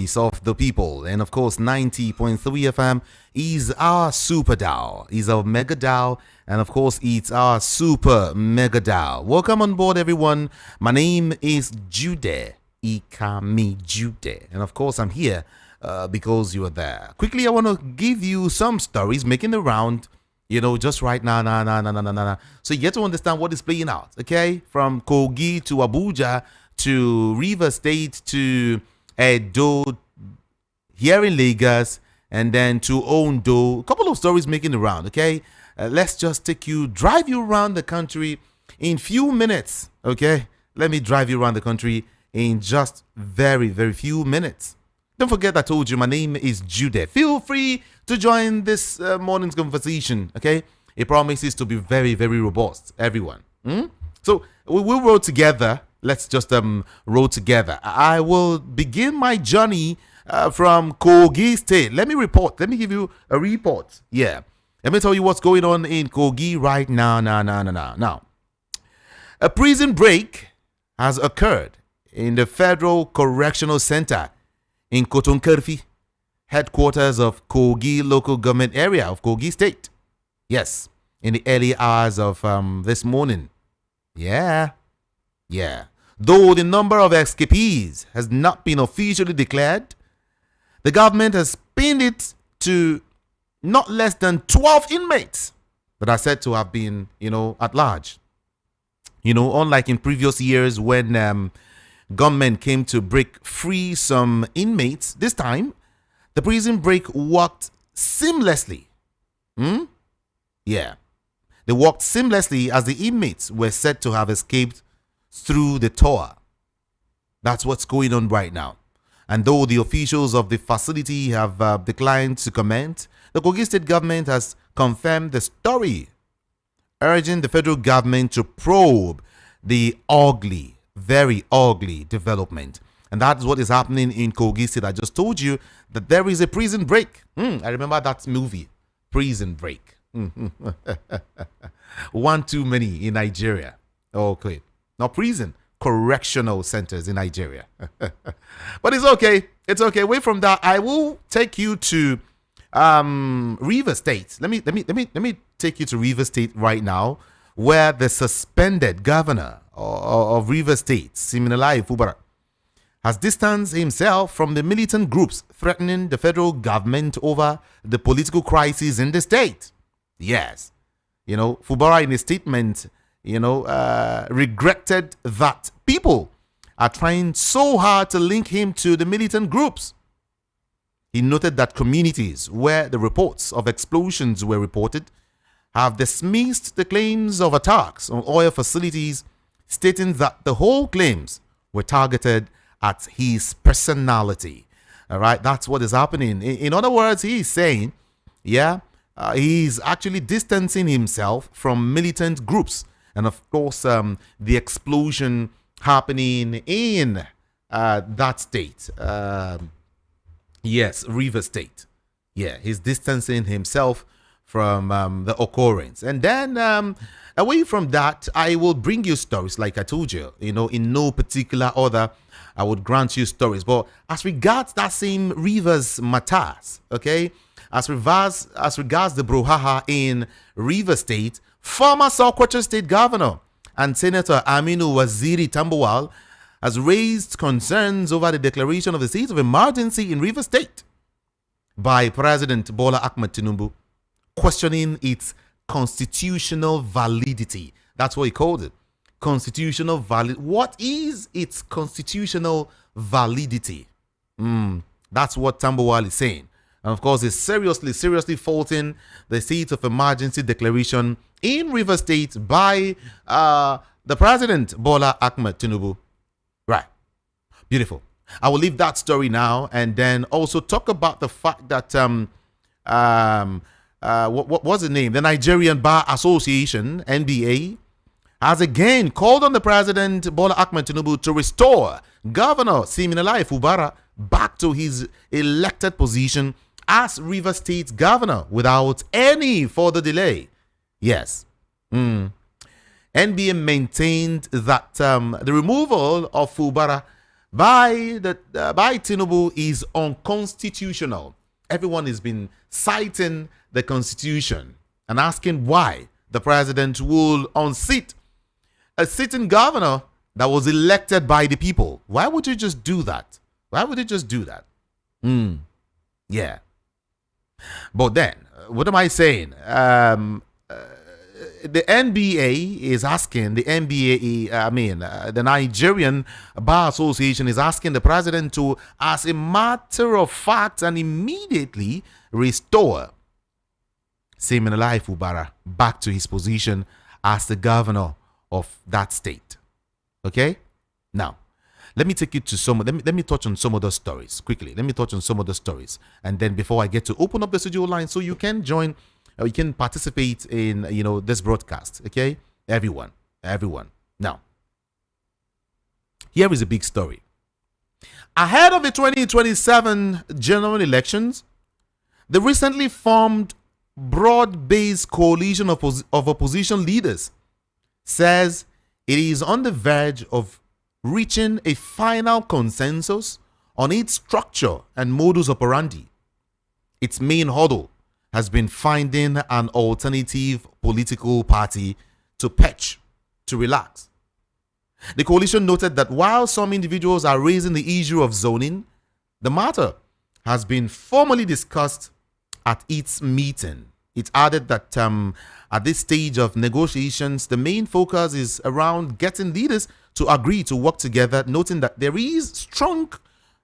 voice of the people. And of course, 90.3 FM is our super dial, is our mega dial. And of course, it's our super mega dial. Welcome on board, everyone. My name is Jude Ikami Jude. And of course, I'm here because you are there. Quickly, I want to give you some stories making the round, just right now. So you get to understand what is playing out, okay? From Kogi to Abuja to River State to Edo, here in Lagos, and then to Ondo. A couple of stories making the round, okay? Let's just drive you around the country in few minutes, okay? Let me drive you around the country in just very, very few minutes. Don't forget I told you my name is Jude. Feel free to join this morning's conversation, okay? It promises to be very, very robust, everyone. So we will roll together. Let's just roll together. I will begin my journey from Kogi State. Let me give you a report. Yeah. Let me tell you what's going on in Kogi right now. Now, a prison break has occurred in the Federal Correctional Center in Kotonkerfi, headquarters of Kogi local government area of Kogi State. Yes, in the early hours of this morning. Yeah. Though the number of escapees has not been officially declared, the government has pinned it to not less than 12 inmates that are said to have been, at large. Unlike in previous years when government came to break free some inmates, this time the prison break worked seamlessly. Yeah. They worked seamlessly as the inmates were said to have escaped through the tower. That's what's going on right now. And though the officials of the facility have declined to comment, the Kogi State government has confirmed the story, urging the federal government to probe the ugly, very ugly development. And that is what is happening in Kogi State. I just told you that there is a prison break. I remember that movie, Prison Break. One too many in Nigeria. Okay. Not prison, correctional centers in Nigeria. But it's okay. It's okay. Away from that, I will take you to River State. Let me take you to River State right now, where the suspended governor of River State, Siminalayi Fubara, has distanced himself from the militant groups threatening the federal government over the political crisis in the state. Yes. Fubara in a statement, regretted that people are trying so hard to link him to the militant groups. He noted that communities where the reports of explosions were reported have dismissed the claims of attacks on oil facilities, stating that the whole claims were targeted at his personality. All right, that's what is happening. In other words, he is saying, he's actually distancing himself from militant groups. And of course, the explosion happening in that state. Yes, River State. Yeah, he's distancing himself from the occurrence. And then away from that, I will bring you stories like I told you, in no particular order. I would grant you stories. But as regards that same Rivers matters, okay, as regards the brouhaha in River State, former Sokoto State Governor and Senator Aminu Waziri Tambuwal has raised concerns over the declaration of the state of emergency in River State by President Bola Ahmed Tinubu, questioning its constitutional validity. That's what he called it. Constitutional valid. What is its constitutional validity? That's what Tambuwal is saying. And of course, it's seriously faulting the state of emergency declaration in River State by the President Bola Ahmed Tinubu. Right. Beautiful. I will leave that story now and then also talk about the fact that what was the name? The Nigerian Bar Association, NBA, has again called on the President Bola Ahmed Tinubu to restore Governor Siminalayi Fubara back to his elected position as River State Governor without any further delay. Yes. NBA maintained that the removal of Fubara by Tinubu is unconstitutional. Everyone has been citing the constitution and asking why the president will unseat a sitting governor that was elected by the people. Why would you just do that? Why would you just do that? Yeah. But then, what am I saying? The NBA is asking, the Nigerian Bar Association is asking the president to, as a matter of fact, and immediately restore Siminalayi Fubara back to his position as the governor of that state. Okay? Now, let me take you to let me touch on some of those stories quickly. Let me touch on some of the stories. And then before I get to open up the studio line so you can join, you can participate in, this broadcast. Okay? Everyone. Now, here is a big story. Ahead of the 2027 general elections, the recently formed broad-based coalition of opposition leaders says it is on the verge of reaching a final consensus on its structure and modus operandi. Its main hurdle has been finding an alternative political party to patch, to relax. The coalition noted that while some individuals are raising the issue of zoning, the matter has been formally discussed at its meeting. It added that at this stage of negotiations, the main focus is around getting leaders to agree to work together, noting that there is strong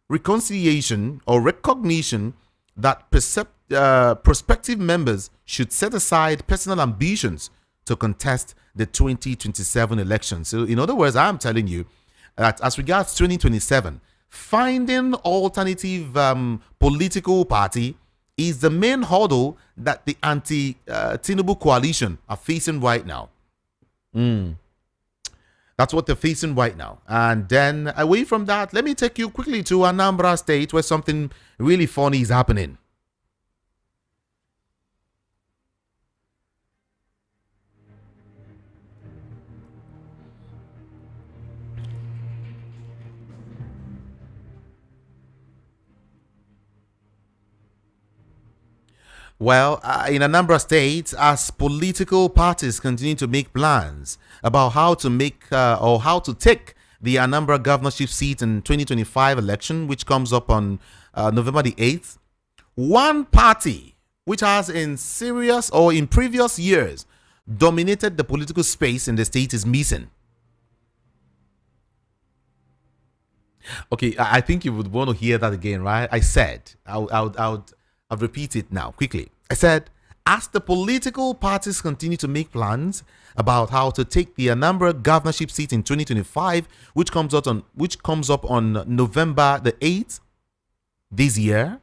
reconciliation or recognition that prospective members should set aside personal ambitions to contest the 2027 elections. So, in other words, I'm telling you that as regards 2027, finding alternative political party is the main hurdle that the anti-Tinubu coalition are facing right now. That's what they're facing right now. And then away from that, let me take you quickly to Anambra State, where something really funny is happening. Well, in a number of states, as political parties continue to make plans about how to make or how to take the Anambra governorship seat in 2025 election, which comes up on November the 8th, one party which has in previous years dominated the political space in the state is missing. Okay, I think you would want to hear that again, right? I said, I'll repeat it now quickly. I said, as the political parties continue to make plans about how to take the Anambra governorship seat in 2025, which comes up on November the 8th this year,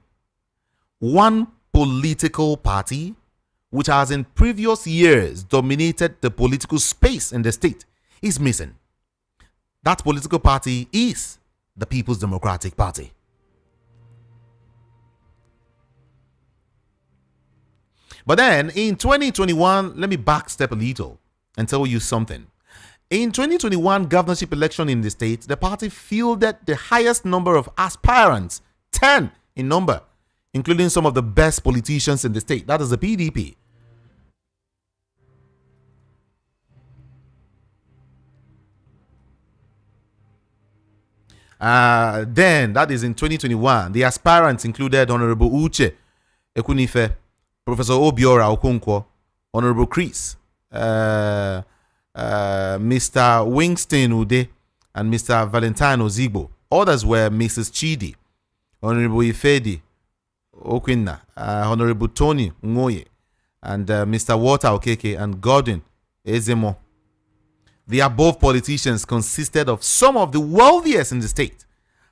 one political party which has in previous years dominated the political space in the state is missing. That political party is the People's Democratic Party. But then in 2021, let me backstep a little and tell you something. In 2021 governorship election in the state, the party fielded the highest number of aspirants, 10 in number, including some of the best politicians in the state. That is the PDP. Then, that is in 2021, the aspirants included Honorable Uche Ekunife, Professor Obiora Okonkwo, Honorable Chris, Mr. Winston Ude, and Mr. Valentine Ozigbo. Others were Mrs. Chidi, Honorable Ifedi Okwinna, Honorable Tony Ngoye, and Mr. Walter Okeke and Gordon Ezemo. The above politicians consisted of some of the wealthiest in the state,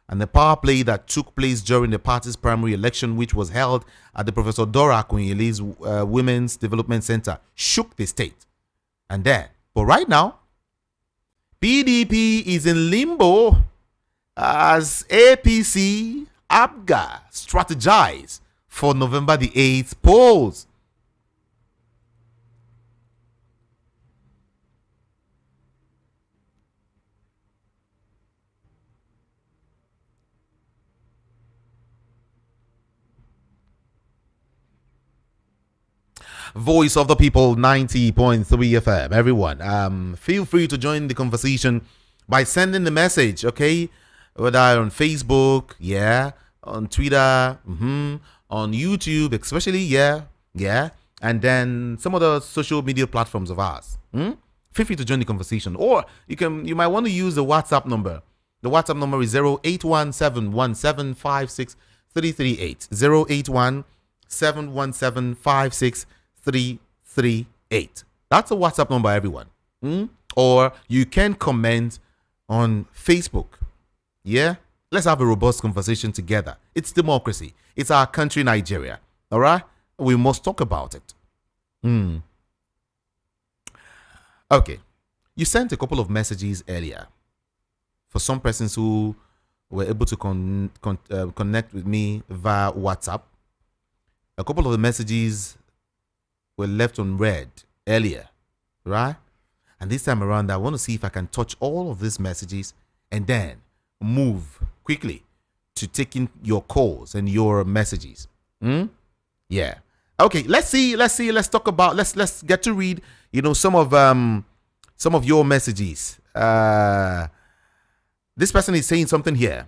and the power play that took place during the party's primary election, which was held at the Professor Dora Akunyele's Women's Development Center, shook the state. And then, but right now, PDP is in limbo as APC, APGA strategize for November the 8th polls. Voice of the People 90.3 FM. Everyone, feel free to join the conversation by sending the message, okay? Whether on Facebook, yeah, on Twitter, on YouTube, especially, yeah, and then some other social media platforms of ours. Feel free to join the conversation, or you might want to use the WhatsApp number. The WhatsApp number is 08171756338. 08171756338. That's a WhatsApp number, everyone. Or you can comment on Facebook. Yeah? Let's have a robust conversation together. It's democracy. It's our country, Nigeria. All right? We must talk about it. Okay. You sent a couple of messages earlier for some persons who were able to connect with me via WhatsApp. A couple of the messages were left unread earlier, right? And this time around, I want to see if I can touch all of these messages and then move quickly to taking your calls and your messages. Yeah. Okay, let's talk about, let's get to read, some of your messages. This person is saying something here.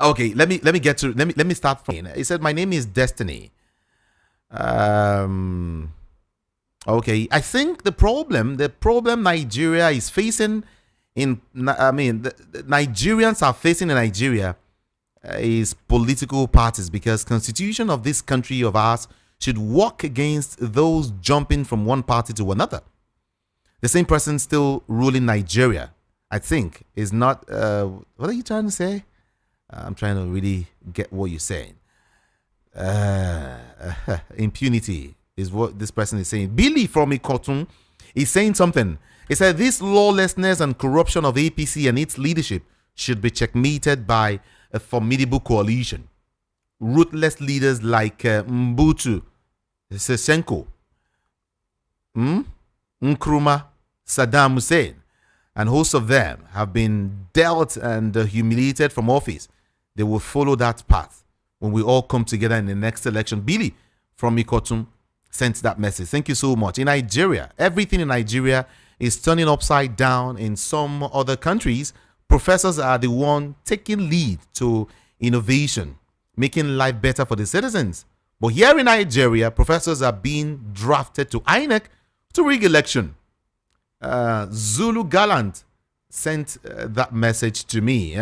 Okay, let me start from. He said, "My name is Destiny." Okay, I think the problem Nigeria is facing the Nigerians are facing in Nigeria is political parties, because constitution of this country of ours should work against those jumping from one party to another. The same person still ruling Nigeria, I think, is not. What are you trying to say? I'm trying to really get what you're saying. Impunity is what this person is saying. Billy from Ikotun is saying something. He said this lawlessness and corruption of APC and its leadership should be checkmated by a formidable coalition. Ruthless leaders like Mbutu, Sesenko, Nkrumah, Saddam Hussein, and hosts of them have been dealt and humiliated from office. They will follow that path when we all come together in the next election. Billy from Ikotum sent that message. Thank you so much. In Nigeria, everything in Nigeria is turning upside down. In some other countries, professors are the one taking lead to innovation, making life better for the citizens. But here in Nigeria, professors are being drafted to INEC to rig election. Zulu Gallant sent that message to me.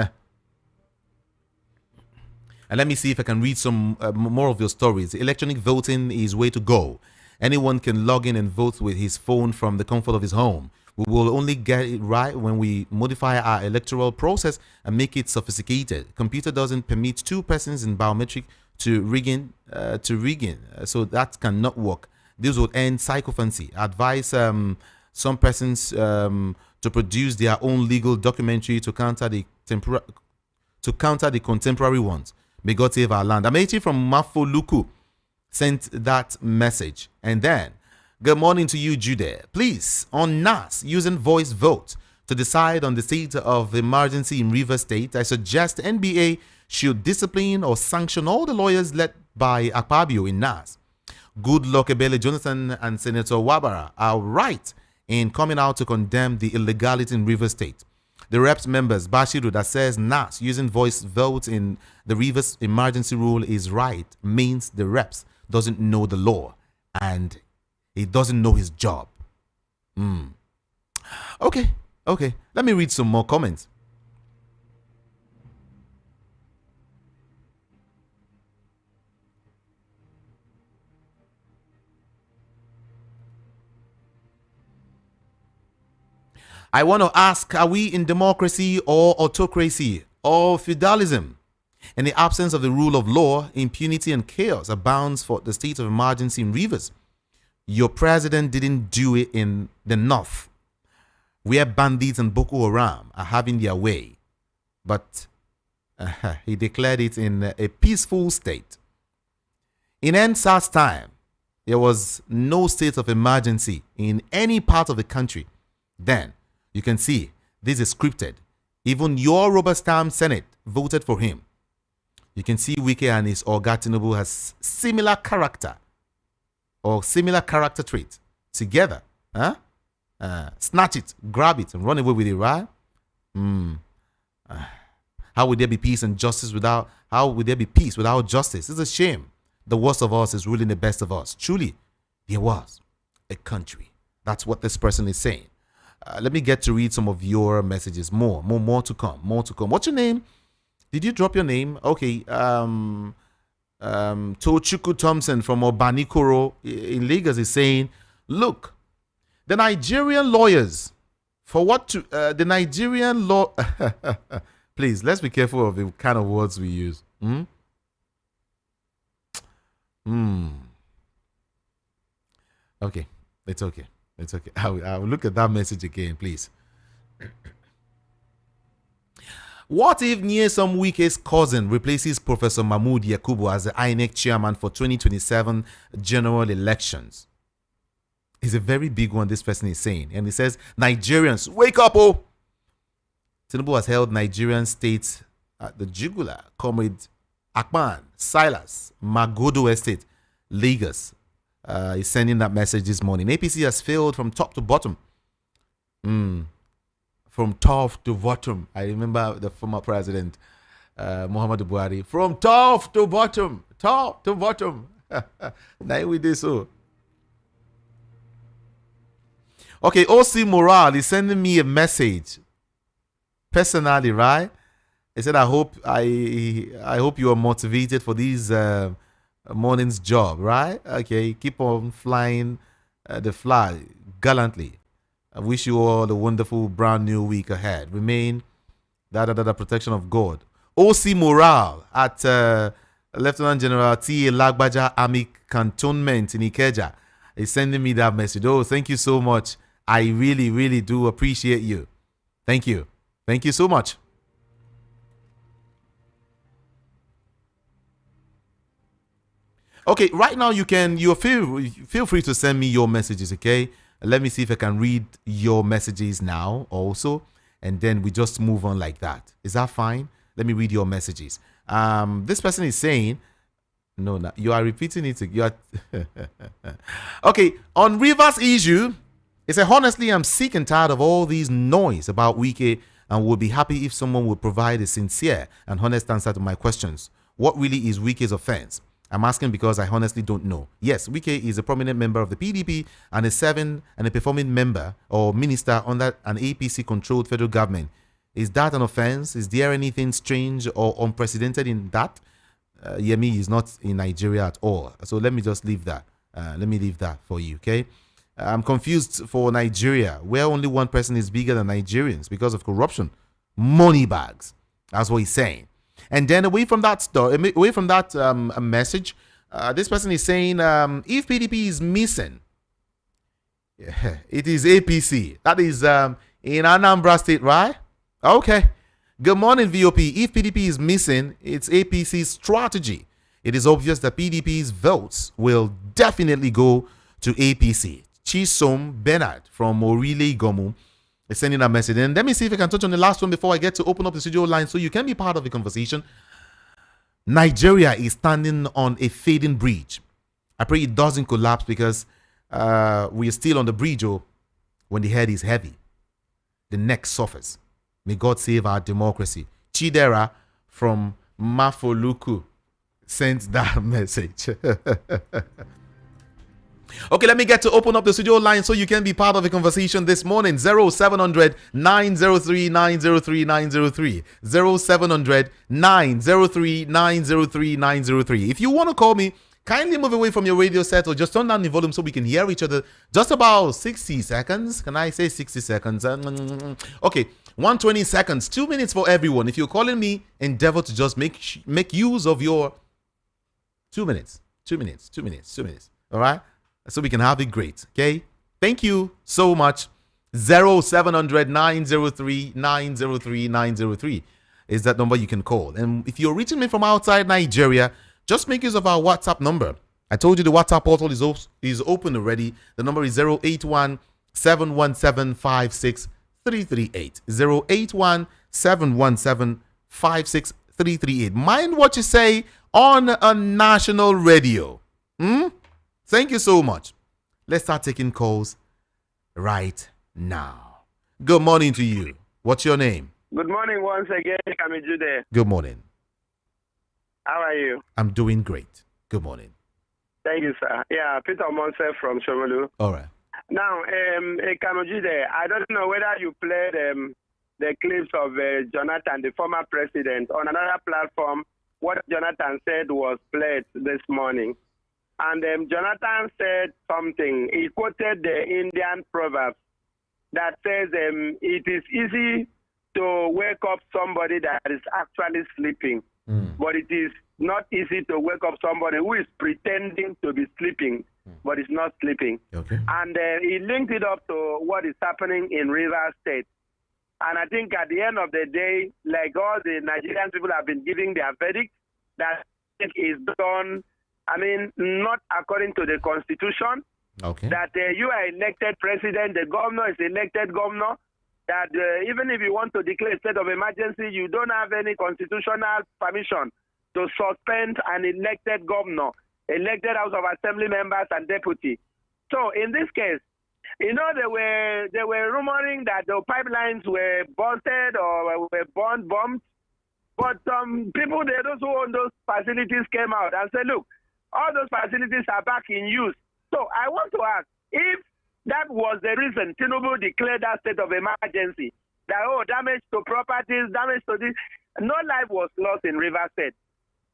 And let me see if I can read some more of your stories. Electronic voting is way to go. Anyone can log in and vote with his phone from the comfort of his home. We will only get it right when we modify our electoral process and make it sophisticated. Computer doesn't permit two persons in biometric to rigging, so that cannot work. This will end psychophancy. Advise some persons to produce their own legal documentary to counter the contemporary ones. May God save our land. Amechi from Mafoluku sent that message. And then, good morning to you, Jude. Please, on NAS, using voice vote to decide on the state of emergency in Rivers State, I suggest NBA should discipline or sanction all the lawyers led by Akpabio in NAS. Good luck, Ebele Jonathan and Senator Wabara are right in coming out to condemn the illegality in Rivers State. The reps members, Bashiru, that says NAS using voice vote in the Rivers emergency rule is right, means the reps doesn't know the law and he doesn't know his job. Okay. Let me read some more comments. I want to ask, are we in democracy or autocracy or feudalism? In the absence of the rule of law, impunity and chaos abounds for the state of emergency in Rivers. Your president didn't do it in the north, where bandits and Boko Haram are having their way. But he declared it in a peaceful state. In NSAS time, there was no state of emergency in any part of the country. Then, you can see, this is scripted. Even your Robert Stam Senate voted for him. You can see Wike and his Oga Tinubu has similar character or similar character trait together. Snatch it, grab it, and run away with it, right? How would there be peace and justice without? How would there be peace without justice? It's a shame. The worst of us is ruling the best of us. Truly, there was a country. That's what this person is saying. Let me get to read some of your messages. More to come. More to come. What's your name? Did you drop your name? Okay. Tochuku Thompson from Obanikoro in Lagos is saying, look, the Nigerian lawyers, for what to, the Nigerian law, please, let's be careful of the kind of words we use. Okay, it's okay. It's okay. I'll look at that message again, please. What if Nyesom Wike's cousin replaces Professor Mahmoud Yakubu as the INEC chairman for 2027 general elections? It's a very big one, this person is saying. And he says, Nigerians, wake up, oh! Tinubu has held Nigerian states at the Jugular, Comrade Akman, Silas, Magodo Estate, Lagos. He's sending that message this morning. APC has failed from top to bottom. From top to bottom. I remember the former president, Muhammadu Buhari. From top to bottom. Top to bottom. Now we do so. Okay, OC Morale is sending me a message. Personally, right? He said, I hope you are motivated for this morning's job, right? Okay, keep on flying the flag gallantly. I wish you all a wonderful brand new week ahead. Remain the protection of God. OC Morale at Lieutenant General T. Lagbaja Army Cantonment in Ikeja is sending me that message. Oh, thank you so much. I really, really do appreciate you. Thank you. Thank you so much. Okay, right now you feel free to send me your messages, okay? Let me see if I can read your messages now also, and then we just move on like that. Is that fine? Let me read your messages. This person is saying, no, you are repeating it. You are okay, on Rivers issue, he said, honestly, I'm sick and tired of all these noise about Wike and would be happy if someone would provide a sincere and honest answer to my questions. What really is Wike's offense? I'm asking because I honestly don't know. Yes, Wike is a prominent member of the PDP and a serving and a performing member or minister under an APC-controlled federal government. Is that an offense? Is there anything strange or unprecedented in that? Yemi is not in Nigeria at all. So let me just leave that. Let me leave that for you, okay? I'm confused for Nigeria, where only one person is bigger than Nigerians because of corruption. Money bags. That's what he's saying. And then away from that message, this person is saying, if PDP is missing, it is APC. That is in Anambra State, right? Okay. Good morning, VOP. If PDP is missing, it's APC's strategy. It is obvious that PDP's votes will definitely go to APC. Chisom Bernard from Orile Gomu is sending a message. And let me see if I can touch on the last one before I get to open up the studio line so you can be part of the conversation. Nigeria is standing on a fading bridge. I pray it doesn't collapse because we are still on the bridge. When the head is heavy, the neck suffers. May God save our democracy. Chidera from Mafoluku sent that message. Okay, let me get to open up the studio line so you can be part of the conversation this morning. 0700 903 903 903. 0700 903 903 903. If you want to call me, kindly move away from your radio set or just turn down the volume so we can hear each other. Just about 60 seconds. Can I say 60 seconds? Okay, 120 seconds. 2 minutes for everyone. If you're calling me, endeavor to just make use of your 2 minutes. 2 minutes. 2 minutes. 2 minutes. All right? So we can have it great. Okay? Thank you so much. 0700 903 903 903 is that number you can call. And if you're reaching me from outside Nigeria, just make use of our WhatsApp number I told you the WhatsApp portal is open already. The number is 081 717 56338. 081 717 56338. Mind what you say on a national radio. Thank you so much. Let's start taking calls right now. Good morning to you. What's your name? Good morning once again, Kamijude. Good morning. How are you? I'm doing great. Good morning. Thank you, sir. Yeah, Peter Monse from Shomolu. All right. Now, Kamijude, I don't know whether you played the clips of Jonathan, the former president, on another platform. What Jonathan said was played this morning. And Jonathan said something. He quoted the Indian proverb that says it is easy to wake up somebody that is actually sleeping, but it is not easy to wake up somebody who is pretending to be sleeping, but is not sleeping. Okay. And he linked it up to what is happening in Rivers State. And I think at the end of the day, like all the Nigerian people have been giving their verdict, that it is done, I mean, not according to the Constitution. Okay. That you are elected president, the governor is elected governor, that even if you want to declare a state of emergency, you don't have any constitutional permission to suspend an elected governor, elected House of Assembly members and deputy. So in this case, you know, they were rumoring that the pipelines were busted or were bombed, but people, those who own those facilities came out and said, look, all those facilities are back in use. So I want to ask, if that was the reason Tinubu declared that state of emergency, that, damage to properties, damage to this, no life was lost in Rivers State.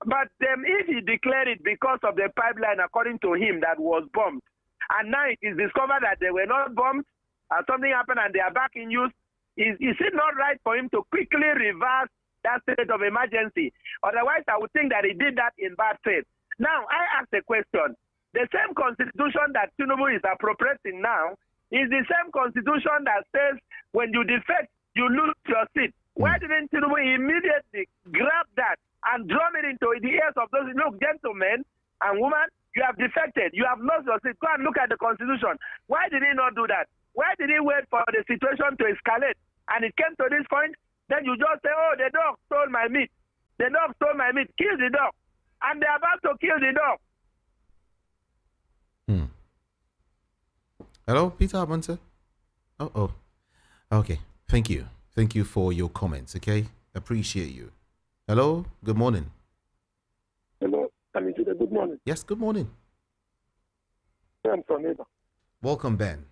But if he declared it because of the pipeline, according to him, that was bombed, and now it is discovered that they were not bombed, and something happened and they are back in use, is it not right for him to quickly reverse that state of emergency? Otherwise, I would think that he did that in bad faith. Now, I ask a question. The same constitution that Tinubu is appropriating now is the same constitution that says when you defect, you lose your seat. Why didn't Tinubu immediately grab that and drum it into the ears of those, look, gentlemen and women, you have defected, you have lost your seat. Go and look at the constitution. Why did he not do that? Why did he wait for the situation to escalate? And it came to this point, then you just say, the dog stole my meat. The dog stole my meat. Kill the dog. And they're about to kill the dog. Hello, Peter Abante? Okay. Thank you. Thank you for your comments, okay? Appreciate you. Hello, good morning. Hello, good morning. Yes, good morning. I'm from neighbor. Welcome, Ben.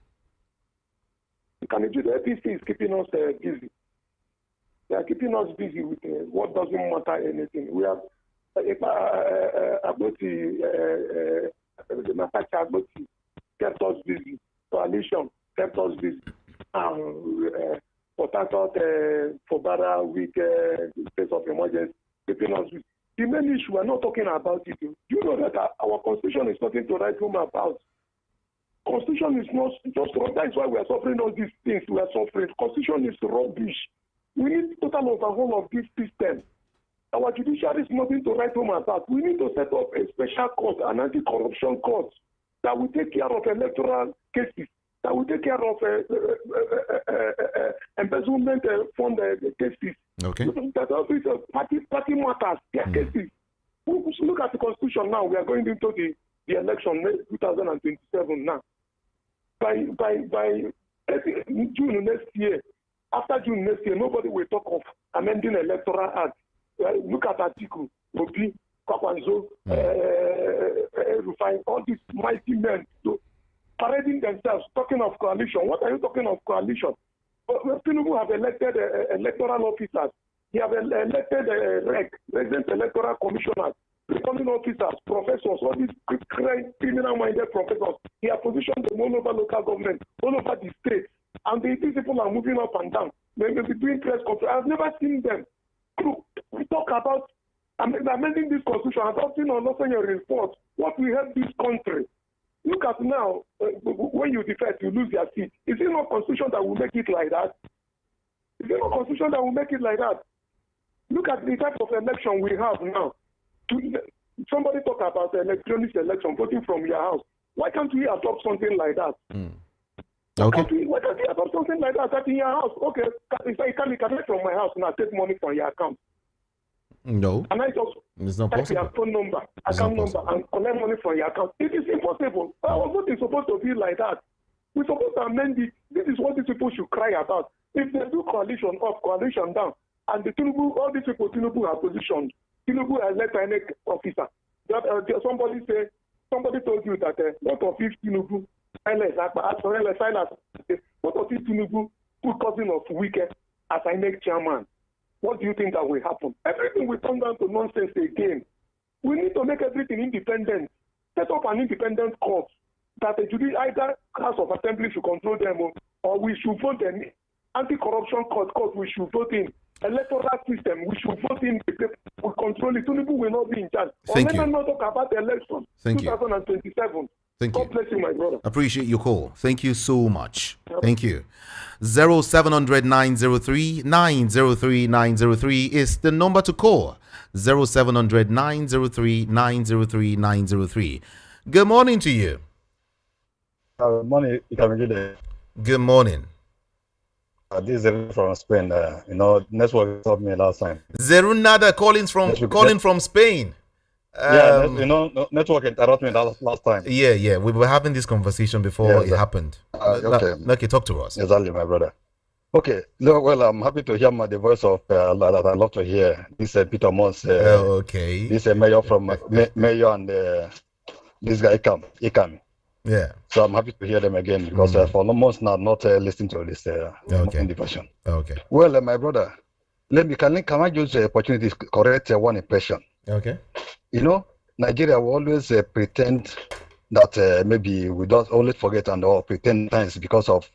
The APC is keeping us busy. They are keeping us busy with what doesn't matter anything. We have Agboti kept us busy. Coalition kept us busy. Fubara week, state of emergency, keeping us busy. The main issue, we're not talking about it. You know that our constitution is nothing to write home about. Constitution is not just wrong. That's why we are suffering all these things we are suffering. Constitution is rubbish. We need total overhaul of this system. Our judiciary is nothing to write home about. We need to set up a special court, an anti-corruption court, that will take care of electoral cases, that will take care of embezzlement fund cases. Okay. That all these party matters, their cases. Look at the constitution now. We are going into the election 2027 now. By June next year, after June next year, nobody will talk of amending electoral act. Look at Atiku, Obi, Kwakwanzo, Rufai, all these mighty men parading themselves, talking of coalition. What are you talking of coalition? Tinubu have elected electoral officers. He have elected resident electoral commissioners, returning officers, professors, all these criminal-minded professors. He has positioned them all over local government, all over the state. And these people are moving up and down. They may be doing press conference. I've never seen them. We talk about amending this constitution, adopting or not saying a report. What will help this country? Look at now, when you defect, you lose your seat. Is it not constitution that will make it like that? Is it not constitution that will make it like that? Look at the type of election we have now. somebody talk about electronic election, voting from your house. Why can't we adopt something like that? Okay. Why can't we adopt something like that in your house? Okay, if I can collect from my house and I take money from your account. No. And I just It's not type possible. your phone number, It's account not number, possible. and collect money from your account. It is impossible. Our vote is supposed to be like that. We're supposed to amend it. This is what these people should cry about. If they do coalition up, coalition down, and the Tinubu, all these people Tinubu have positioned, Tinubu has let an officer. Somebody told you that what of if Tinubu, what of if Tinubu put cousin of Wike as INEC chairman? What do you think that will happen? Everything will come down to nonsense again. We need to make everything independent. Set up an independent court that either House of Assembly should control them or we should vote them. Anti-corruption court, we should vote in. Electoral system, we should vote in. We control it. Tinubu will not be in charge. Thank you. Let us not talk about the election. Thank you. 2027. Thank you. God bless you, my brother. Appreciate your call. Thank you so much. Thank you. 0700 903 903 903 is the number to call. 0700 903 903 903. Good morning to you. Morning, Good morning. this is from Spain. Network helped me last time. Zerunada calling from Spain. Network interrupted me last time. Yeah. We were having this conversation before it happened. Okay, talk to us. Exactly, my brother. Okay, well, I'm happy to hear the voice of that I love to hear. This Peter Mons. Okay. This mayor from mayor and this guy Ikam. Yeah. So I'm happy to hear them again because for months now not listening to this diversion. Okay. Well, my brother, can I use the opportunity to correct one impression? Okay. Nigeria will always pretend that maybe we don't always forget and or pretend times because of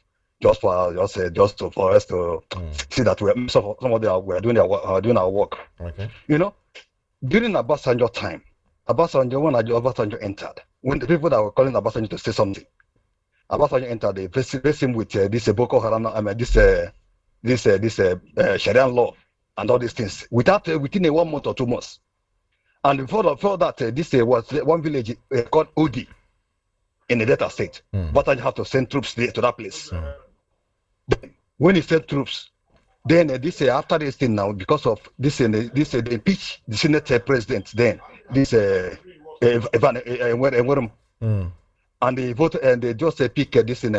for us to see that some of them we're doing our work. Okay. During Obasanjo time, when Obasanjo entered, when the people that were calling Obasanjo to say something, Obasanjo entered, they faced him with this Boko Haram, this Sharia law and all these things within 1 month or 2 months. And before that, this was one village called Odi in the Delta State. But I have to send troops to that place. Then, when he sent troops, then after this thing now, because of this, they impeach the Senate president. Then this and they voted and they just pick this in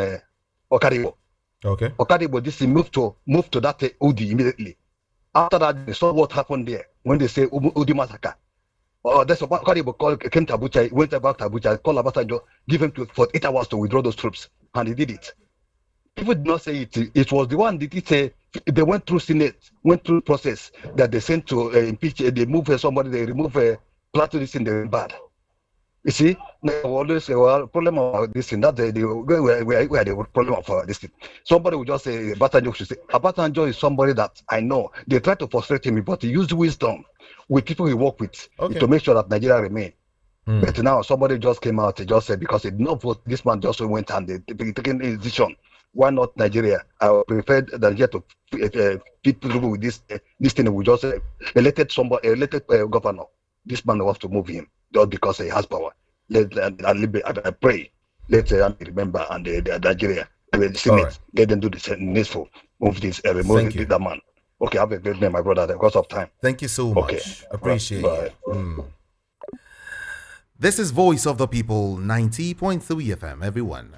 Okadibo. Okay. Okadibo, this moved to that Odi immediately. After that, they saw what happened there when they say Odi massacre. That's what Okadibo came to Abuja, went back to Abuja, called Abasanjo, give him for 8 hours to withdraw those troops, and he did it. People did not say it. It was the one that they went through Senate, went through process that they sent to impeach. They move somebody, they remove Plateau, this thing, they went bad. You see, always problem of this thing. That's where the problem of this thing. Somebody will just say Abasanjo should say. Abasanjo is somebody that I know. They try to frustrate him, but he used wisdom with people he work with to make sure that Nigeria remain. But now somebody just came out and just said because he did not vote, this man just went and they taken a decision. Why not Nigeria? I prefer Nigeria to fit through with this thing. We just elected governor. This man wants to move him just because he has power. I pray. Let remember and the Nigeria, the Senate, let them do the needful. Move remove that man. Okay, have a great day, my brother, because of time. Thank you so much. Appreciate it. This is Voice of the People, 90.3 FM, everyone.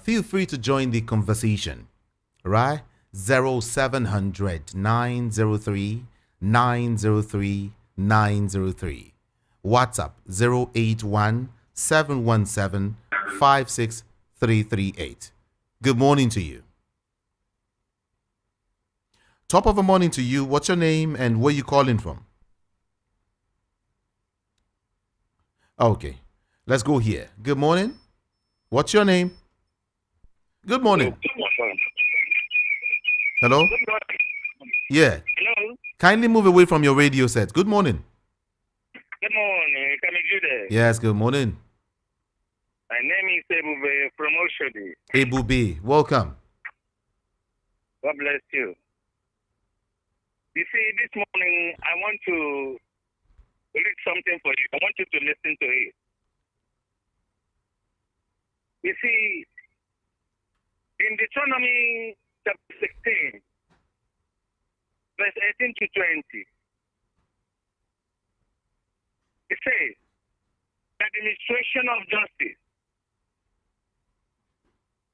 Feel free to join the conversation, right? 0700 903 903 903. WhatsApp 081 717 56338. Good morning to you. Top of the morning to you. What's your name and where you calling from? Okay, let's go here. Good morning. What's your name? Good morning. Hello? Good morning. Yeah. Hello? Kindly move away from your radio set. Good morning. Good morning. Can you do that? Yes, good morning. My name is Ebube from Oshodi. Ebube, welcome. God bless you. You see, this morning I want to read something for you. I want you to listen to it. You see, in Deuteronomy chapter 16, verse 18 to 20, it says, administration of justice.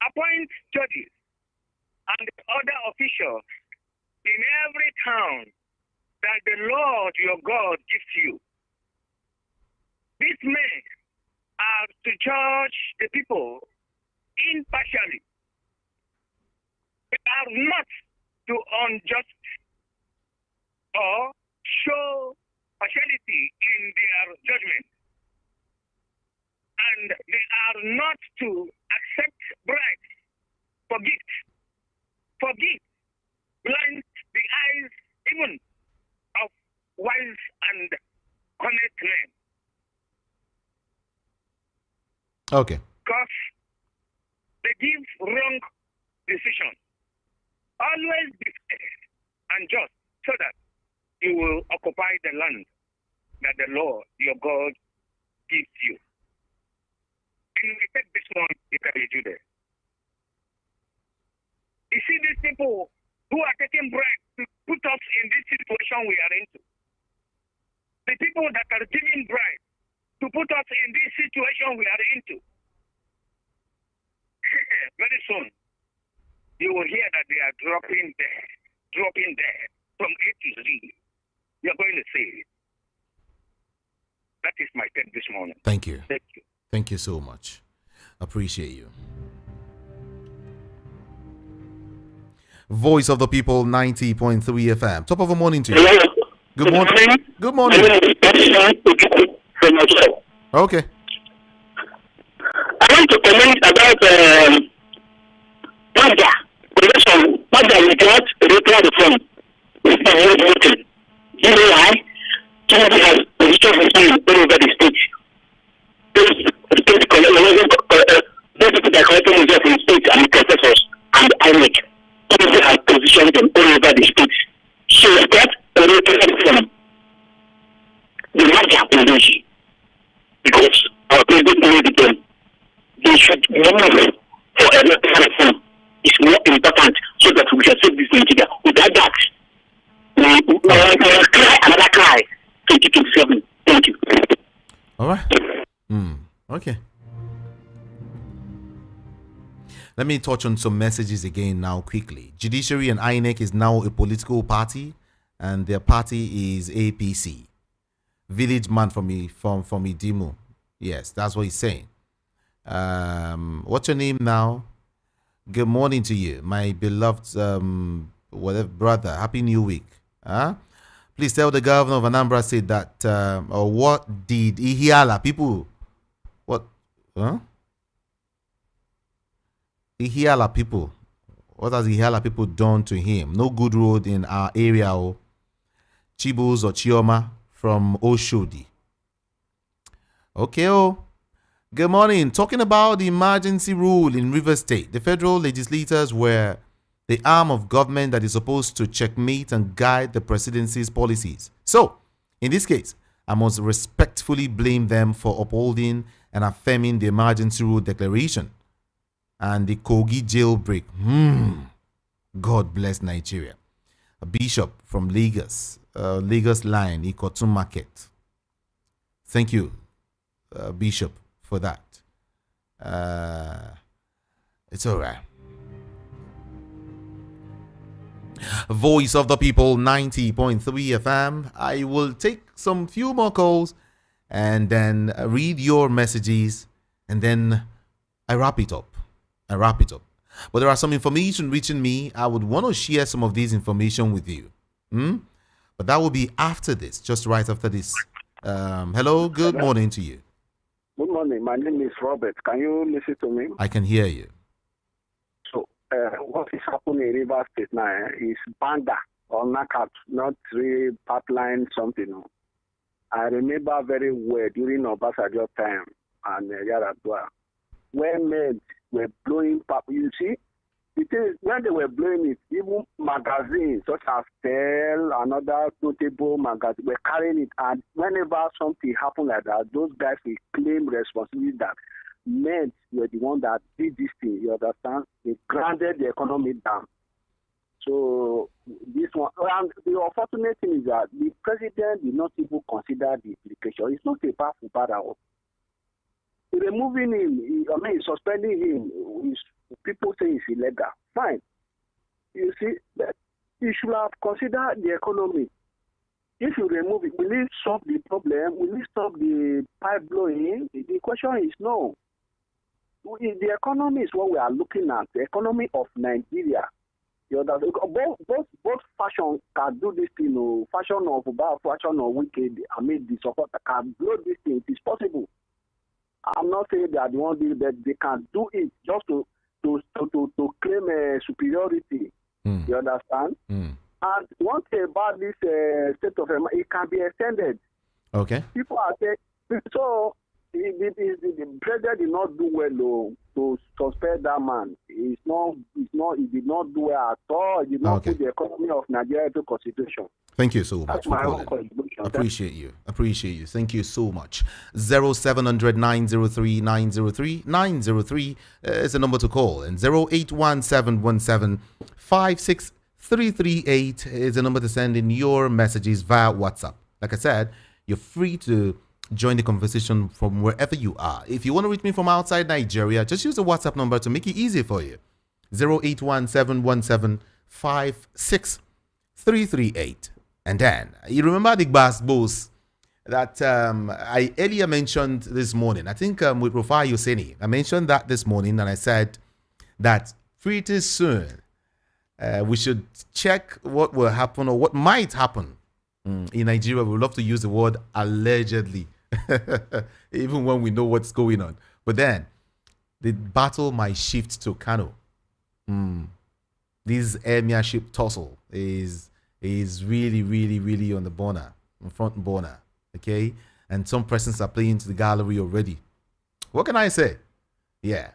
Appoint judges and other officials in every town that the Lord your God gives you. These men are to judge the people impartially. They are not to unjust or show partiality in their judgment. And they are not to accept bribes for gifts. For gifts blinds the eyes even of wise and honest men. Okay. Because they give wrong decisions. Always be fair and just so that you will occupy the land that the Lord your God gives you. And we take this one, you can do there. You see these people who are taking bribes to put us in this situation we are into. The people that are giving bribes to put us in this situation we are into. Very soon, you will hear that they are dropping there from A to Z. You're going to see it. That is my take this morning. Thank you. Thank you. Thank you so much. Appreciate you. Voice of the People 90.3 FM. Top of the morning to you. Hello. Good morning. Good morning. Okay. I want to comment about Magda. Magda we got the phone. It's not worth voting. You know why? Somebody has position for all over the state. Those people that collecting themselves in state and professors and INEC. Somebody has positioned them all over the state. So that from the Magda Convention. Because our president made them. They should move for electoral reform. It's more important so that we can save this Nigeria. Without that, we will cry another cry 2027. Thank you. All right. Okay. Let me touch on some messages again now quickly. Judiciary and INEC is now a political party, and their party is APC. Village man from Idimu. Yes, that's what he's saying. What's your name now? Good morning to you, my beloved whatever brother. Happy New Week. Please tell the governor of Anambra State that or what did Ihiala people? What? Ihiala people. What has Ihiala people done to him? No good road in our area. Chibus or Chioma from Oshodi. Okay. Good morning. Talking about the emergency rule in River State, the federal legislators were the arm of government that is supposed to checkmate and guide the presidency's policies. So, in this case, I must respectfully blame them for upholding and affirming the emergency rule declaration and the Kogi jailbreak. God bless Nigeria. A bishop from Lagos, Lagos line, Ikotun Market. Thank you, Bishop, for that. It's all right. Voice of the People 90.3 FM. I will take some few more calls and then read your messages and then I wrap it up. But there are some information reaching me. I would want to share some of these information with you. But that will be after this, just right after this. Hello, good morning to you. Good morning. My name is Robert. Can you listen to me? I can hear you. So, what is happening in River State now is banda or knockout, not really pipeline something. I remember very well during Obasanjo time and Yaradua, when men were blowing pipe. You see, The thing is, when they were blowing it, even magazines such as Tell and other notable magazines were carrying it. And whenever something happened like that, those guys will claim responsibility that men were the one that did this thing. You understand? They grounded the economy down. So this one, and the unfortunate thing is that the president did not even consider the implication. It's not about Fubara. Removing him, suspending him, people say it's illegal. Fine. You see, that you should have considered the economy. If you remove it, will it solve the problem? Will it stop the pipe blowing? The question is no. The economy is what we are looking at. The economy of Nigeria. Both fashion can do this thing. Fashion of Fubara, fashion of Wicked. The support can blow this thing. It is possible. I'm not saying that they won't do it, but they can do it just to claim superiority. You understand? And one thing about this state of it can be extended. Okay. People are saying so. The president did not do well to suspend that man. He did not do well at all. He did not put the economy of Nigeria into consideration. Thank you so much for calling. Appreciate you. Thank you so much. 0700 903 903 903 is the number to call, and 081717 56338 is the number to send in your messages via WhatsApp. Like I said, you're free to join the conversation from wherever you are. If you want to reach me from outside Nigeria, just use the WhatsApp number to make it easy for you. 081717 56338. And then, you remember the boss that I earlier mentioned this morning. I think with Rufai Yoseni, I mentioned that this morning, and I said that pretty soon we should check what will happen or what might happen in Nigeria. We love to use the word allegedly, even when we know what's going on. But then, the battle might shift to Kano. This emirship tussle is really, really, really on the front burner, okay? And some persons are playing to the gallery already. What can I say? Yeah.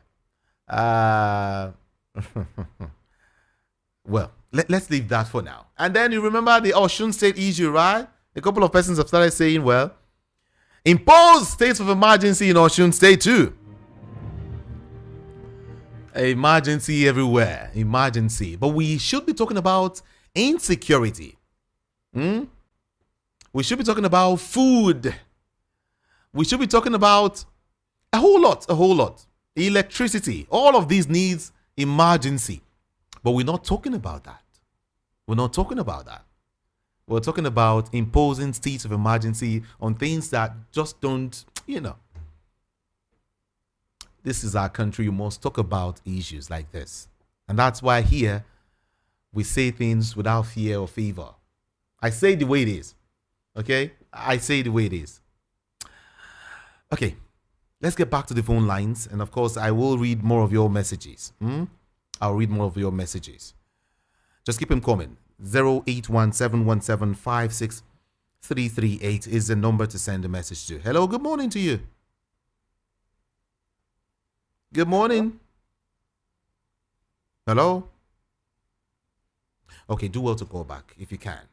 Well, let's leave that for now. And then you remember the Osun State issue, right? A couple of persons have started saying, well, impose states of emergency in Osun State too. Emergency everywhere. Emergency. But we should be talking about insecurity. We should be talking about food. We should be talking about a whole lot. Electricity. All of these needs emergency. But we're not talking about that. We're talking about imposing states of emergency on things that just don't, This is our country. You must talk about issues like this. And that's why here we say things without fear or favor. I say the way it is. Okay? I say the way it is. Okay. Let's get back to the phone lines. And of course, I will read more of your messages. I'll read more of your messages. Just keep them coming. 0817175638 is the number to send a message to. Hello, good morning to you. Good morning. Hello? Okay, do well to call back if you can.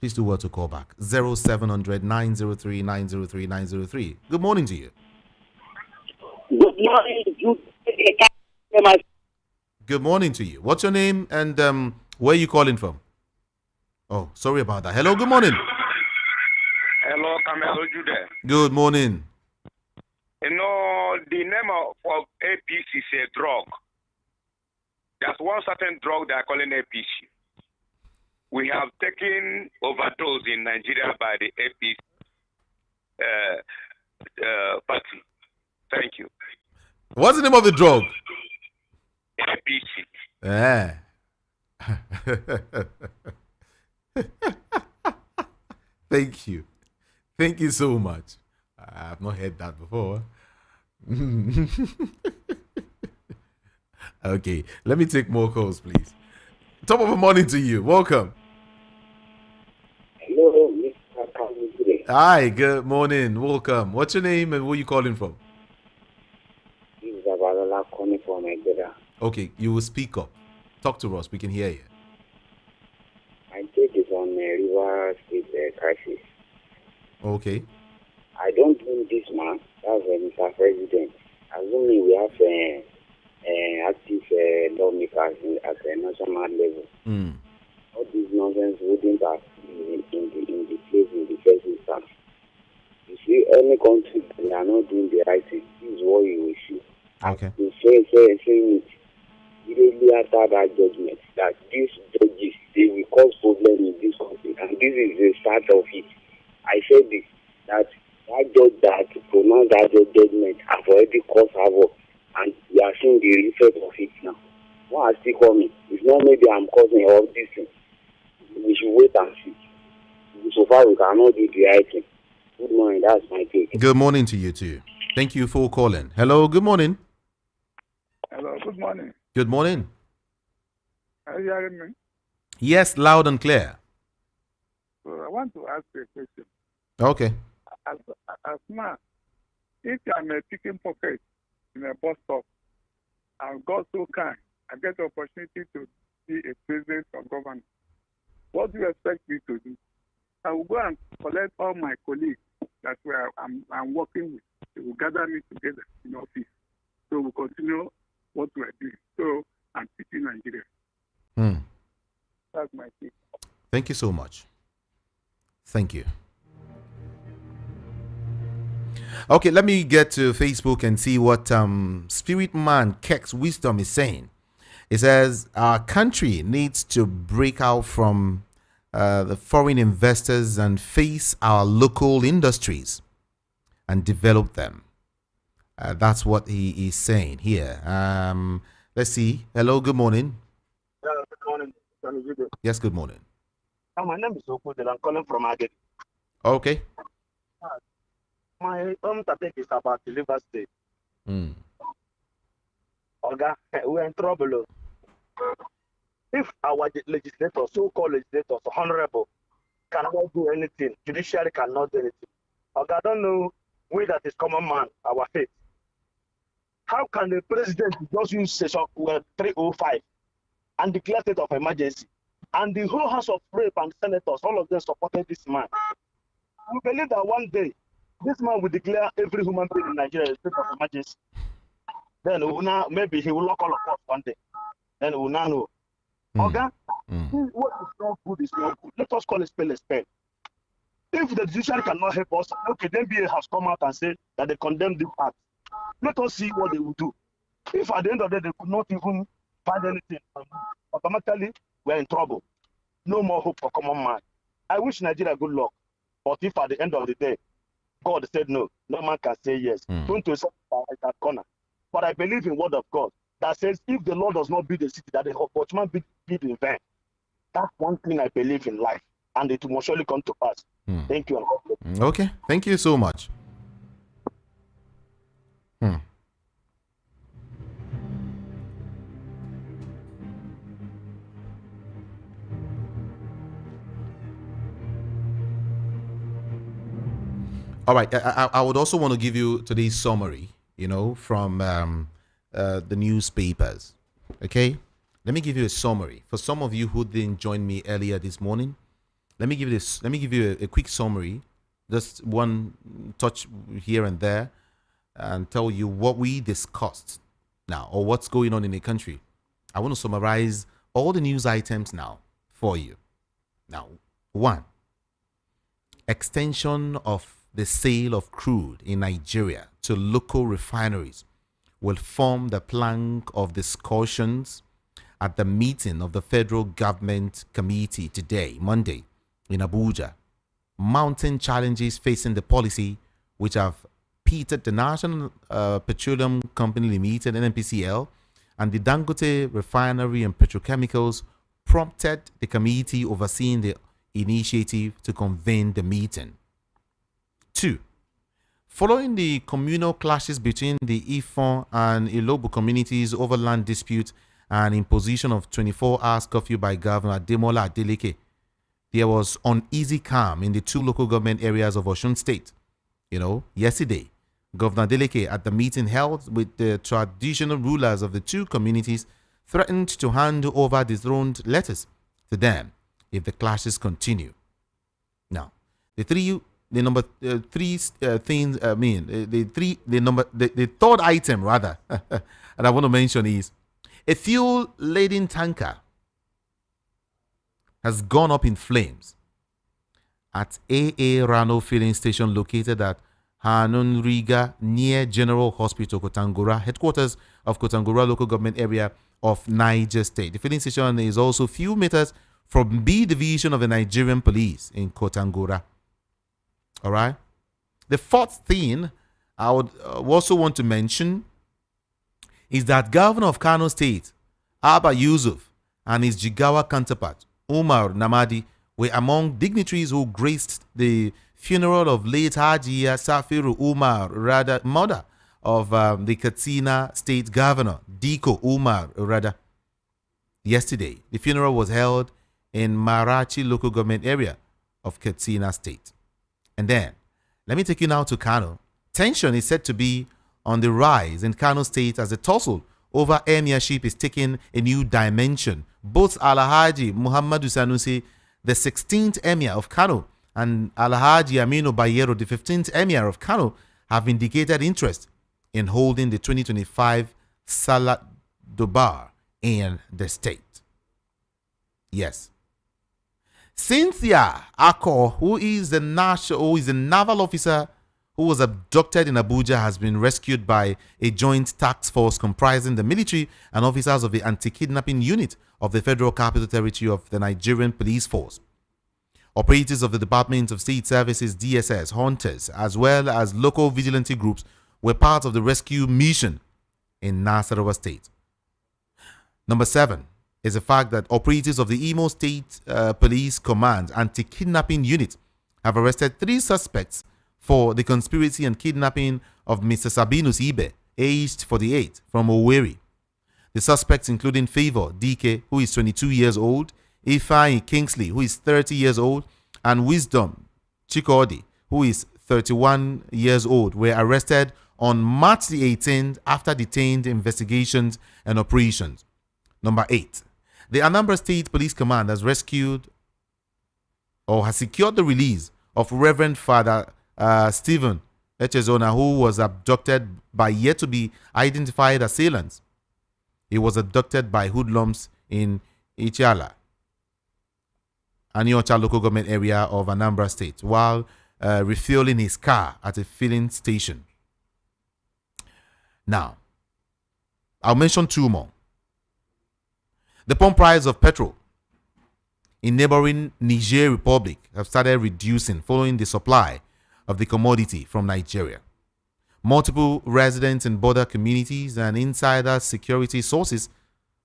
Please do well to call back. 0700 903 903 903. Good morning to you. Good morning. Good morning to you. What's your name and where are you calling from? Oh, sorry about that. Hello, good morning. Hello, Camelo Jude. Good morning. The name of APC is a drug. There's one certain drug they are calling APC. We have taken overdose in Nigeria by the APC party. Thank you. What's the name of the drug? APC. Yeah. Thank you. Thank you so much. I have not heard that before. Okay, let me take more calls, please. Top of the morning to you. Welcome. Hello, Mr. Kamuzure. Hi, good morning. Welcome. What's your name and where are you calling from? This is Abalola calling from Nigeria. Okay, you will speak up. Talk to us. We can hear you. My take is on River State crisis. Okay. I don't blame this man, that's Mr. President. Assuming we have active lawmakers at the national level. All this nonsense wouldn't have been in the place in the first instance. You see, any country, they are not doing the right thing. This is what you will see. Okay. You saying it immediately after that judgment that these judges, they will cause problem in this country, and this is the start of it. I said this, that judge that pronounced that judgment have already caused havoc, and we are seeing the effect of it now. What are still coming? It's not maybe I'm causing all this thing. We should wait and see. So far, we cannot do the right thing. Good morning, that's my take. Good morning to you too. Thank you for calling. Hello, good morning. Hello, good morning. Good morning. Are you hearing me? Yes, loud and clear. So I want to ask you a question. Okay. As man, if I'm a picking pocket in a bus stop, and God so kind, I get the opportunity to be a president or governor, what do you expect me to do? I will go and collect all my colleagues that I'm working with. They will gather me together in office. So we'll continue what we're doing. So I'm teaching Nigeria. That's my take. Thank you so much. Thank you. Okay, let me get to Facebook and see what Spirit Man Kex Wisdom is saying. It says our country needs to break out from the foreign investors and face our local industries and develop them. That's what he is saying here. Let's see. Hello, good morning. Good morning. Yes, good morning. My name is Okud and I'm calling from Aged. Okay. My own topic is about the River State. Oga, we're in trouble. If our legislators, so-called legislators, honorable, cannot do anything, judiciary cannot do anything. Oga, I don't know, we that is common man, our faith. How can the president just use session 305 and declare state of emergency? And the whole House of Rep and senators, all of them supported this man. We believe that one day, this man will declare every human being in Nigeria a state of emergency. Then maybe he will lock all of us one day. Then we will now know. Oga, what is not good is not good. Let us call a spell a spell. If the judiciary cannot help us, okay, then BA has come out and said that they condemn this act. Let us see what they will do. If at the end of the day they could not even find anything, automatically we're in trouble. No more hope for common man. I wish Nigeria good luck. But if at the end of the day, God said no, no man can say yes. Don't to that corner. But I believe in word of God that says if the Lord does not build a city, that the watchman build in vain. That's one thing I believe in life, and it will surely come to pass. Thank you. Okay, thank you so much. All right, I would also want to give you today's summary, from the newspapers. Okay, let me give you a summary. For some of you who didn't join me earlier this morning, let me give you a quick summary, just one touch here and there, and tell you what we discussed now or what's going on in the country. I want to summarize all the news items now for you. Now, 1, extension of the sale of crude in Nigeria to local refineries will form the plank of discussions at the meeting of the Federal Government Committee today, Monday, in Abuja. Mounting challenges facing the policy, which have pitted the National Petroleum Company Limited, NNPCL, and the Dangote Refinery and Petrochemicals, prompted the committee overseeing the initiative to convene the meeting. 2. Following the communal clashes between the Ifon and Ilobu communities over land dispute and imposition of 24 hours curfew by Governor Ademola Adeleke, there was uneasy calm in the 2 local government areas of Osun State. Yesterday, Governor Deleke, at the meeting held with the traditional rulers of the two communities, threatened to hand over dethroned letters to them if the clashes continue. Now, the third item rather, that I want to mention is a fuel-laden tanker has gone up in flames at AA Rano filling station located at Hanunriga near General Hospital, Kotangura, headquarters of Kotangura local government area of Niger State. The filling station is also a few meters from B Division of the Nigerian Police in Kotangura. All right. The fourth thing I would also want to mention is that Governor of Kano State, Abba Yusuf, and his Jigawa counterpart, Umar Namadi, were among dignitaries who graced the funeral of late Hajiya Safiru Umar, rather mother of the Katsina State Governor, Diko Umar Rada. Yesterday, the funeral was held in Marachi local government area of Katsina State. And then, let me take you now to Kano. Tension is said to be on the rise in Kano State as the tussle over emirship is taking a new dimension. Both Alhaji Muhammadu Sanusi, the 16th emir of Kano, and Alhaji Aminu Bayero, the 15th emir of Kano, have indicated interest in holding the 2025 Salat Dobar in the state. Yes. Cynthia Akko, who is a naval officer who was abducted in Abuja, has been rescued by a joint task force comprising the military and officers of the anti-kidnapping unit of the Federal Capital Territory of the Nigerian Police Force. Operatives of the Department of State Services, DSS, hunters, as well as local vigilante groups were part of the rescue mission in Nasarawa State. Number 7 is the fact that operatives of the Imo State Police Command anti-kidnapping unit have arrested 3 suspects for the conspiracy and kidnapping of Mr. Sabinus Ibe, aged 48, from Owerri. The suspects including Favor DK, who is 22 years old, Ifeanyi Kingsley, who is 30 years old, and Wisdom Chikodi, who is 31 years old, were arrested on March the 18th after detained investigations and operations. Number 8. The Anambra State Police Command has rescued or has secured the release of Reverend Father Stephen Echezona, who was abducted by yet to be identified assailants. He was abducted by hoodlums in Ichala, Aniocha local government area of Anambra State, while refueling his car at a filling station. Now, I'll mention 2 more. The pump price of petrol in neighboring Niger Republic have started reducing following the supply of the commodity from Nigeria. Multiple residents in border communities and insider security sources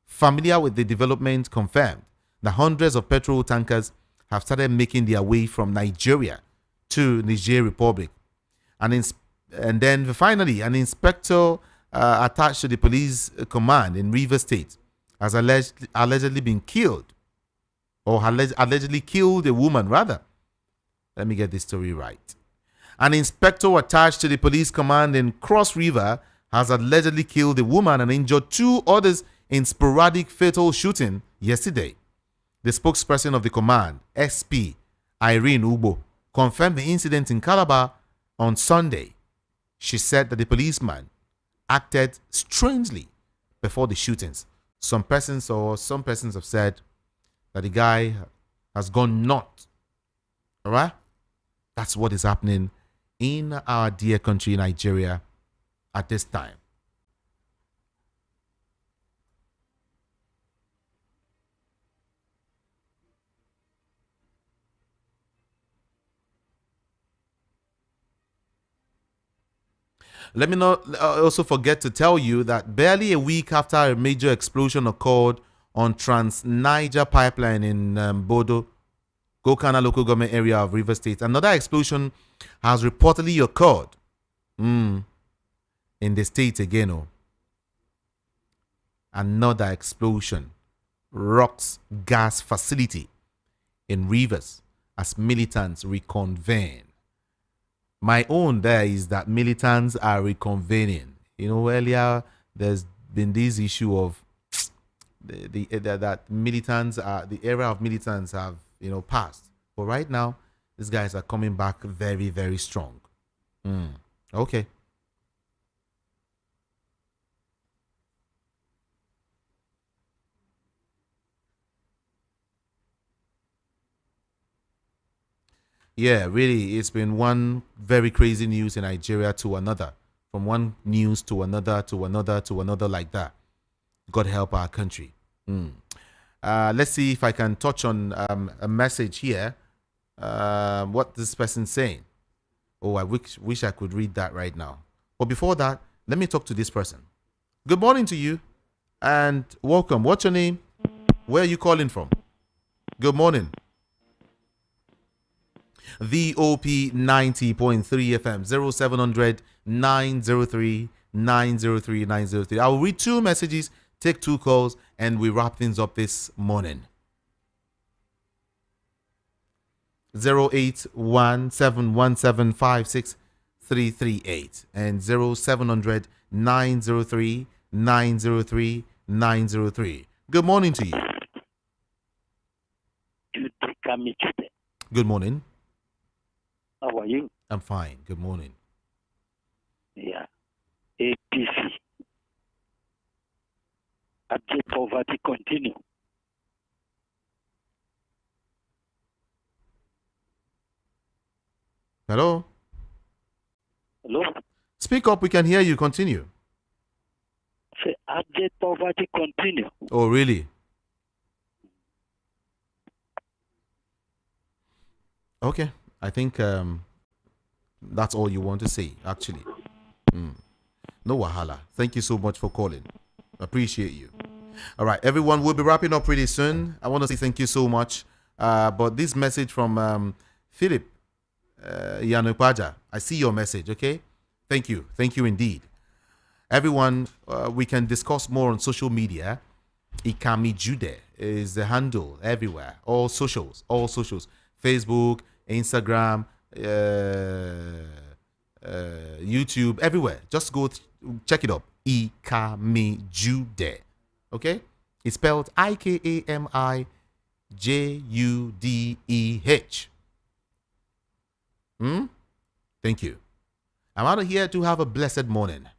familiar with the development confirmed that hundreds of petrol tankers have started making their way from Nigeria to Niger Republic. And then finally, an inspector attached to the police command in Rivers State has allegedly been killed, or allegedly killed a woman, rather. Let me get this story right. An inspector attached to the police command in Cross River has allegedly killed a woman and injured 2 others in sporadic fatal shooting yesterday. The spokesperson of the command, SP Irene Ubo, confirmed the incident in Calabar on Sunday. She said that the policeman acted strangely before the shootings. Some persons have said that the guy has gone nuts. All right? That's what is happening in our dear country, Nigeria, at this time. Let me not also forget to tell you that barely a week after a major explosion occurred on Trans-Niger pipeline in Bodo, Gokana local government area of Rivers State, another explosion has reportedly occurred in the state again. Another explosion rocks gas facility in Rivers as militants reconvene. My own there is that militants are reconvening. You know, earlier there's been this issue of that militants are the era of militants have passed. But right now, these guys are coming back very, very strong. Okay. Yeah, really, it's been one very crazy news in Nigeria to another, from one news to another to another to another like that. God help our country. Let's see if I can touch on a message here. What this person's saying. Oh, I wish I could read that right now. But before that, let me talk to this person. Good morning to you and welcome. What's your name? Where are you calling from? Good morning. VOP 90.3 FM 0700 903 903 903. I will read 2 messages, take 2 calls, and we wrap things up this morning. 08171756338 and 0700 903 903 903. Good morning to you. Good morning. How are you? I'm fine. Good morning. Yeah. APC. Abject poverty continue. Hello? Hello? Speak up. We can hear you. Continue. Say abject poverty continue. Oh, really? Okay. I think that's all you want to say, actually. No wahala. Thank you so much for calling. Appreciate you. All right, everyone, we'll be wrapping up pretty soon. I want to say thank you so much. But this message from Philip Yanukwaja, I see your message, okay? Thank you. Thank you indeed. Everyone, we can discuss more on social media. Ikami Jude is the handle everywhere. All socials. Facebook, Instagram, YouTube, everywhere. Just go check it up. Ikami Jude. Okay? It's spelled IKAMIJUDEH. Thank you. I'm out of here to have a blessed morning.